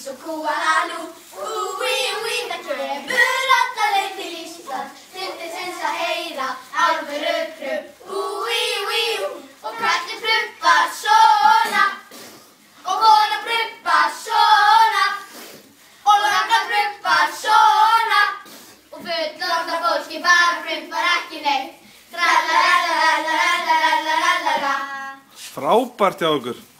eins og kúalalú. Úi, úi, það kemur alla leið til Íslands, til þess eins að heyra alvöru prupp. Úi, úi, og kallinn pruppar svona, og konan pruppar svona, og langar pruppar svona, og fullorðna fólki bara pruppar ekki neitt. Tralalalalalalalala. Frábært hjá okkur.